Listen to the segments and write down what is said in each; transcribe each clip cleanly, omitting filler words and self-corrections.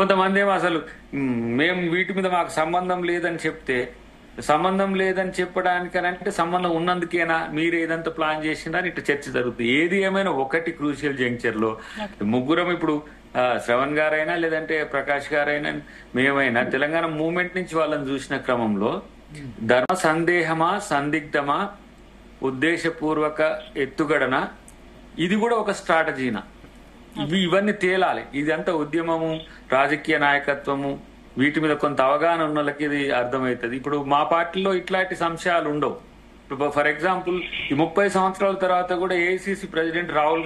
కొంతమంది ఏమో అసలు మేము వీటి మీద మాకు సంబంధం లేదని చెప్తే, సంబంధం లేదని చెప్పడానికనంటే సంబంధం ఉన్నందుకేనా మీరు ఏదంతా ప్లాన్ చేసిందని ఇట్లా చర్చ జరుగుతుంది. ఏది ఏమైనా ఒకటి క్రూషియల్ జంక్చర్ లో ముగ్గురం ఇప్పుడు శ్రవణ్ గారైనా లేదంటే ప్రకాష్ గారైనా మేమైనా తెలంగాణ మూవ్మెంట్ నుంచి వాళ్ళని చూసిన క్రమంలో ధర్మ సందేహమా, సందిగ్ధమా, ఉద్దేశపూర్వక ఎత్తుగడన, ఇది కూడా ఒక స్ట్రాటజీనా, ఇవన్నీ తేలాలి. ఇదంతా ఉద్యమము, రాజకీయ నాయకత్వము, వీటి మీద కొంత అవగాహన ఉన్న వాళ్ళకి ఇది అర్థమవుతుంది. ఇప్పుడు మా పార్టీలో ఇట్లాంటి సంశయాలు ఉండవు. ఇప్పుడు ఫర్ ఎగ్జాంపుల్ ఈ 30 సంవత్సరాల తర్వాత కూడా ఏఐసిసి ప్రెసిడెంట్ రాహుల్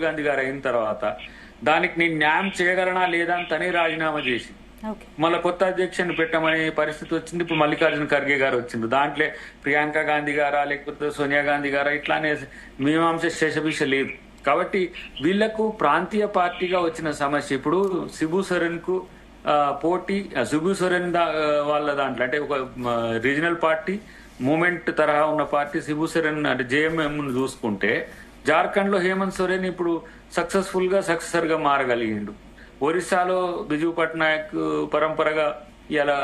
గాంధీ గారు అయిన తర్వాత దానికి నేను న్యాయం చేయగలనా లేదా అని తనే రాజీనామా చేసి మళ్ళీ కొత్త అధ్యక్షుని పెట్టమనే పరిస్థితి వచ్చింది. ఇప్పుడు మల్లికార్జున ఖర్గే గారు వచ్చింది. దాంట్లో ప్రియాంక గాంధీ గారా లేకపోతే సోనియా గాంధీ గారా ఇట్లానే మీమాంస శేషభిష లేదు. కాబట్టి వీళ్లకు ప్రాంతీయ పార్టీగా వచ్చిన సమస్య ఇప్పుడు శిబు సోరెన్ కు పోటీ, శిబు సోరెన్ వాళ్ళ దాంట్లో అంటే ఒక రీజనల్ పార్టీ మూమెంట్ తరహా ఉన్న పార్టీ శిబు సోరెన్ అంటే జేఎంఎం చూసుకుంటే జార్ఖండ్ లో హేమంత్ సోరెన్ ఇప్పుడు సక్సెసర్ గా మారగలిగిండు. ఒరిస్సాలో బిజు పట్నాయక్ పరంపరగా ఇలా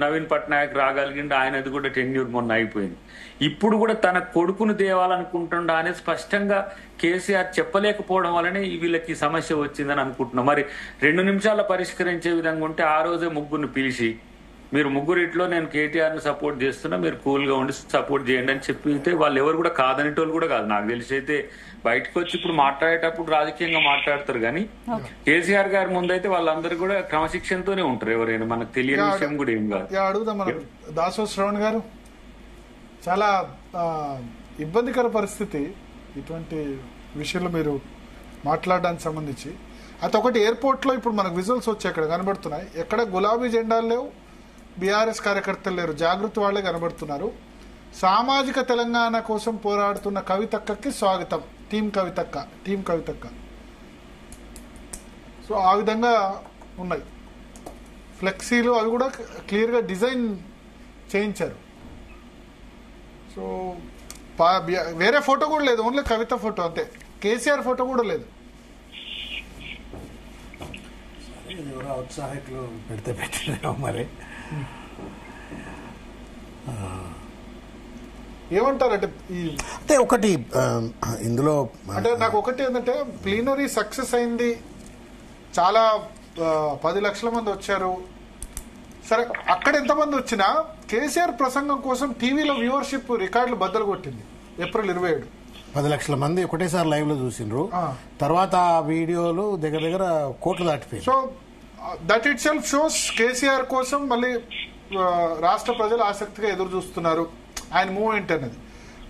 నవీన్ పట్నాయక్ రాగలిగిండు, ఆయనది కూడా టెన్యూర్ మొన్న అయిపోయింది. ఇప్పుడు కూడా తన కొడుకును తేవాలనుకుంటుండ అనేది స్పష్టంగా కేసీఆర్ చెప్పలేకపోవడం వల్లనే వీళ్ళకి సమస్య వచ్చిందని అనుకుంటున్నాం. మరి 2 నిమిషాల పరిష్కరించే విధంగా ఉంటే ఆ రోజే ముగ్గురిని పిలిచి మీరు ముగ్గురిట్లో నేను కేటీఆర్ ని సపోర్ట్ చేస్తున్నా, మీరు కూల్ గా ఉండి సపోర్ట్ చేయండి అని చెప్పితే వాళ్ళు ఎవరు కూడా కాదనేటోళ్ళు కూడా కాదు. నాకు తెలిసి అయితే బయటకు వచ్చి ఇప్పుడు మాట్లాడేటప్పుడు రాజకీయంగా మాట్లాడతారు కానీ కేసీఆర్ గారి ముందైతే వాళ్ళందరూ కూడా క్రమశిక్షణతోనే ఉంటారు. ఎవరైనా మనకు తెలియని విషయం కూడా ఏం కాదు. అడుగుదాం మనం దాసో శ్రవణ్ గారు, చాలా ఇబ్బందికర పరిస్థితి ఇటువంటి విషయంలో మీరు మాట్లాడడానికి సంబంధించి. అయితే ఒకటి ఎయిర్పోర్ట్ లో ఇప్పుడు మనకు విజువల్స్ వచ్చి అక్కడ కనబడుతున్నాయి, ఎక్కడ గులాబీ జెండాలు లేవు, బీఆర్ఎస్ కార్యకర్తలు లేరు, జాగృతి వాళ్లే కనబడుతున్నారు. సామాజిక తెలంగాణ కోసం పోరాడుతున్న కవితక్కకి స్వాగతం, టీం కవితక్క. సో ఆ విధంగా ఉన్నాయి ఫ్లెక్సీలు, అవి కూడా క్లియర్ గా డిజైన్ చేయించారు. సో వేరే ఫోటో కూడా లేదు, ఓన్లీ కవిత ఫోటో అంతే, కేసీఆర్ ఫోటో కూడా లేదు. ఎవరో ఔత్సాహికులు పెడితే పెట్టినా మరి ఏమంటారంటే అంటే ఒకటి ఇందులో అంటే నాకు ఒకటి ఏంటంటే ప్లీనరీ సక్సెస్ అయింది, చాలా 10 లక్షల మంది వచ్చారు. సరే అక్కడ ఎంతమంది వచ్చినా కేసీఆర్ ప్రసంగం కోసం టీవీలో వ్యూవర్షిప్ రికార్డులు బద్దలు కొట్టింది. ఏప్రిల్ 27 10 లక్షల మంది ఒకటేసారి లైవ్ లో చూసిండ్రు. తర్వాత ఆ వీడియోలు దగ్గర కోట్లు దాటిపోయి. So that it self shows KCR కోసం మళ్ళీ రాష్ట్ర ప్రజలు ఆసక్తిగా ఎదురు చూస్తున్నారు ఆయన మూవ్మెంట్ అనేది.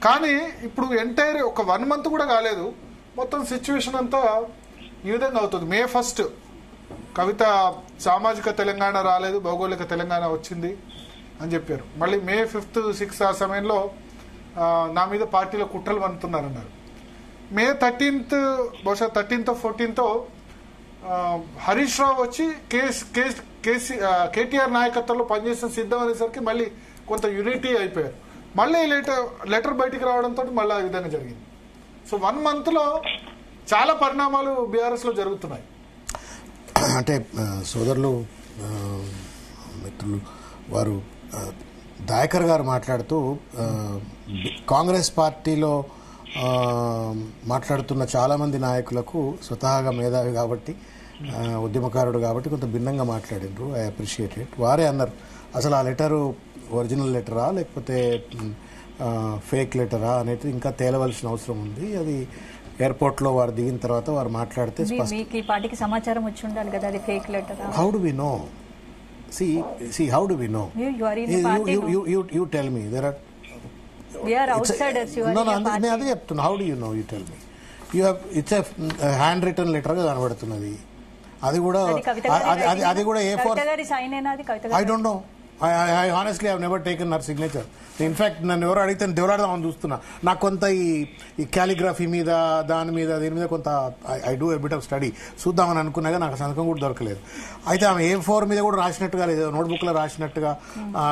కానీ ఇప్పుడు ఎంటైర్ ఒక 1 మంత్ కూడా కాలేదు, మొత్తం సిచ్యువేషన్ అంతా ఈ విధంగా అవుతుంది. May 1 కవిత సామాజిక తెలంగాణ రాలేదు, భౌగోళిక తెలంగాణ వచ్చింది అని చెప్పారు. మళ్ళీ May 5, 6 ఆ సమయంలో నా మీద పార్టీలో కుట్రలు పన్నుతున్నారన్నారు. May 13 బహుశా 13th 14th హరీష్ రావు వచ్చి కేటీఆర్ నాయకత్వంలో పనిచేసిన సిద్ధం అనేసరికి మళ్ళీ కొంత యూనిటీ అయిపోయారు. మళ్ళీ లెటర్ బయటికి రావడంతో మళ్ళీ ఆ విధంగా జరిగింది. సో 1 మంత్ లో చాలా పరిణామాలు బీఆర్ఎస్ లో జరుగుతున్నాయి. అంటే సోదరులు మిత్రులు వారు దయాకర్ గారు మాట్లాడుతూ కాంగ్రెస్ పార్టీలో మాట్లాడుతున్న చాలా మంది నాయకులకు స్వతహాగా మేధావి కాబట్టి, ఉద్యమకారుడు కాబట్టి కొంత భిన్నంగా మాట్లాడినరు. I appreciate it. వారే అన్నారు అసలు ఆ లెటరు ఒరిజినల్ లెటరా లేకపోతే ఫేక్ లెటరా అనేది ఇంకా తేలవలసిన అవసరం ఉంది. అది ఎయిర్పోర్ట్ లో వారు దిగిన తర్వాత వారు మాట్లాడితే పార్టీకి సమాచారం వచ్చి ఉండాలి కదా, అది fake letter. How do we know? See how do we know? You tell me. There are we are outsiders. You are no అదే చెప్తున్నా. How do you know? You tell me. You have it's a hand written letter గా కనబడుతున్నది. అది కూడా A4 గారి sign అయినా అది కవిత గారి. I don't know. I honestly have never taken her signature. In fact నన్ను ఎవరు అడిగితే దేవులాడదామని చూస్తున్నా. నాకు కొంత ఈ క్యాలిగ్రఫీ మీద దీని మీద కొంత I do a bit of study చూద్దామని అనుకున్నాగా నాకు సంతకం కూడా దొరకలేదు. అయితే ఆమె A4 మీద కూడా రాసినట్టుగా లేదు, నోట్బుక్ లో రాసినట్టుగా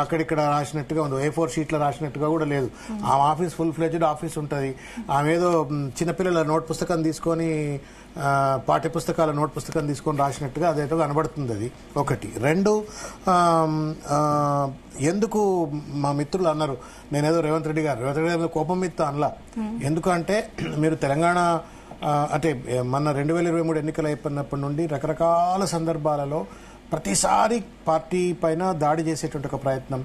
అక్కడిక్కడ రాసినట్టుగా ఉంది, A4 షీట్ లో రాసినట్టుగా కూడా లేదు. ఆమె ఆఫీస్ ఫుల్ ఫ్లెడ్జ్డ్ ఆఫీస్ ఉంటుంది. ఆమె ఏదో చిన్నపిల్లల నోట్ పుస్తకం తీసుకొని పాఠ్యపుస్తకాల నోట్ పుస్తకం తీసుకొని రాసినట్టుగా అదేదో కనబడుతుంది. అది ఒకటి. రెండు, ఎందుకు మా మిత్రులు అన్నారు నేనేదో రేవంత్ రెడ్డి గారు కోపం మీద అనలా. ఎందుకంటే మీరు తెలంగాణ అంటే మన 2023 ఎన్నికలు అయిపోయినప్పటి నుండి రకరకాల సందర్భాలలో ప్రతిసారి పార్టీ పైన దాడి చేసేటువంటి ఒక ప్రయత్నం